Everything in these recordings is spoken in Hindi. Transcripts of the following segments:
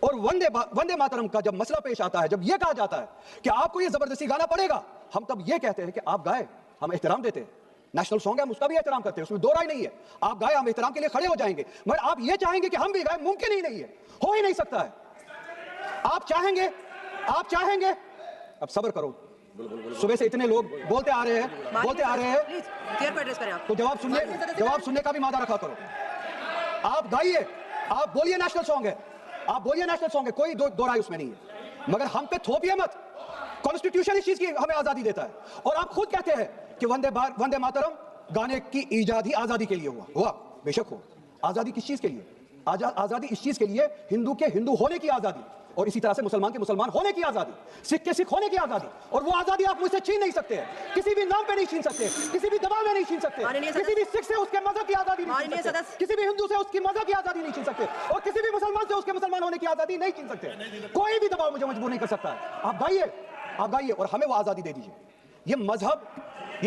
और वंदे मातरम का जब मसला पेश आता है, जब यह कहा जाता है कि आपको यह जबरदस्ती गाना पड़ेगा, हम तब यह कहते हैं कि आप गाए, हम एहतराम देते हैं। नेशनल सॉन्ग है, हम उसका भी एहतराम करते हैं, उसमें दो राय नहीं है। आप गाए, हम एहतराम के लिए खड़े हो जाएंगे, मगर आप ये चाहेंगे कि हम भी गाए, मुमकिन ही नहीं है, हो ही नहीं सकता है। आप चाहेंगे, अब सब्र करो, सुबह से इतने लोग बोलते आ रहे हैं, तो जवाब सुनने का भी मादा रखा करो। आप गाइए, आप बोलिए नेशनल सॉन्ग है, कोई दो राय उसमें नहीं है, मगर हम पे थोपिए मत। कॉन्स्टिट्यूशन इस चीज की हमें आजादी देता है, और आप खुद कहते हैं कि वंदे मातरम गाने की इजाद ही आजादी के लिए हुआ, बेशक हो। आजादी किस चीज के लिए? आजादी इस चीज के लिए, हिंदू के हिंदू होने की आजादी, और इसी तरह से मुसलमान के मुसलमान होने की आजादी, सिख के सिख होने की आजादी। और वो आजादी आप मुझसे छीन नहीं सकते हैं, किसी भी नाम पे नहीं छीन सकते, किसी भी दबाव में नहीं छीन सकते, किसी भी सिख से उसके मजहब की आजादी नहीं छीन सकते, किसी भी हिंदू से उसकी मजहब की आजादी नहीं छीन सकते, और किसी भी मुसलमान से उसके मुसलमान होने की आजादी नहीं छीन सकते। कोई भी दबाव मुझे मजबूर नहीं कर सकता है। आप गाइए और हमें वो आजादी दे दीजिए। ये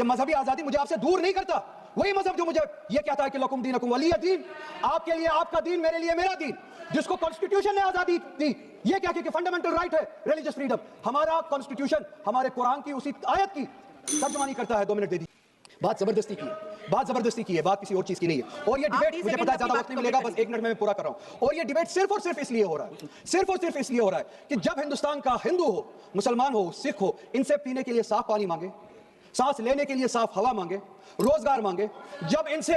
मजहबी आजादी मुझे आपसे दूर नहीं करता। वही मजहब जो मुझे ये कहता है कि लकुम दीनकुम वलिय दीन, आपके लिए आपका दीन, मेरे लिए मेरा दीन, जिसको कॉन्स्टिट्यूशन ने आजादी दी, ये क्या कि फंडामेंटल राइट है रिलीजियस फ्रीडम। हमारा कॉन्स्टिट्यूशन हमारे कुरान की उसी आयत की तर्जुमानी करता है। 2 मिनट दे दीजिए। बात जबरदस्ती की है, बात किसी और चीज की नहीं है। और ये डिबेट, मुझे पता है ज्यादा वक्त नहीं मिलेगा, बस 1 मिनट में मैं पूरा कर रहा हूं। और ये डिबेट सिर्फ और सिर्फ इसलिए हो रहा है कि जब हिंदुस्तान का हिंदू हो, मुसलमान हो, सिख हो, इनसे पीने के लिए साफ पानी मांगे, सांस लेने के लिए साफ हवा मांगे, रोजगार मांगे, जब इनसे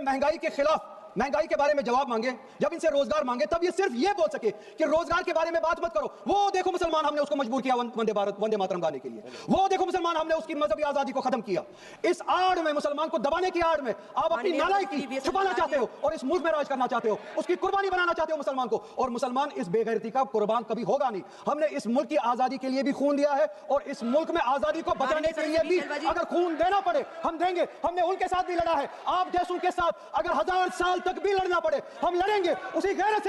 महंगाई के खिलाफ, महंगाई के बारे में जवाब मांगे, जब इनसे रोजगार मांगे, तब ये सिर्फ ये बोल सके कि रोजगार के बारे में बात मत करो। वो देखो मुसलमान, हमने उसको मजबूर किया वंदे मातरम गाने के लिए। वो देखो मुसलमान, हमने उसकी मजहबी आजादी को खत्म किया। इस आड़ में, मुसलमान को दबाने की आड़ में आप अपनी नालायकी छुपाना चाहते हो और इस मुल्क में राज करना चाहते हो, उसकी कुर्बानी बनाना चाहते हो मुसलमान को। और मुसलमान इस बेगैरती का कुर्बान कभी होगा नहीं। हमने इस मुल्क की आजादी के लिए भी खून दिया है, और इस मुल्क में आजादी को बचाने के लिए भी अगर खून देना पड़े हम देंगे। हमने उनके साथ भी लड़ा है, आप जैसों के साथ अगर 1000 साल तक भी लड़ना पड़े हम लड़ेंगे, उसी गैरत से।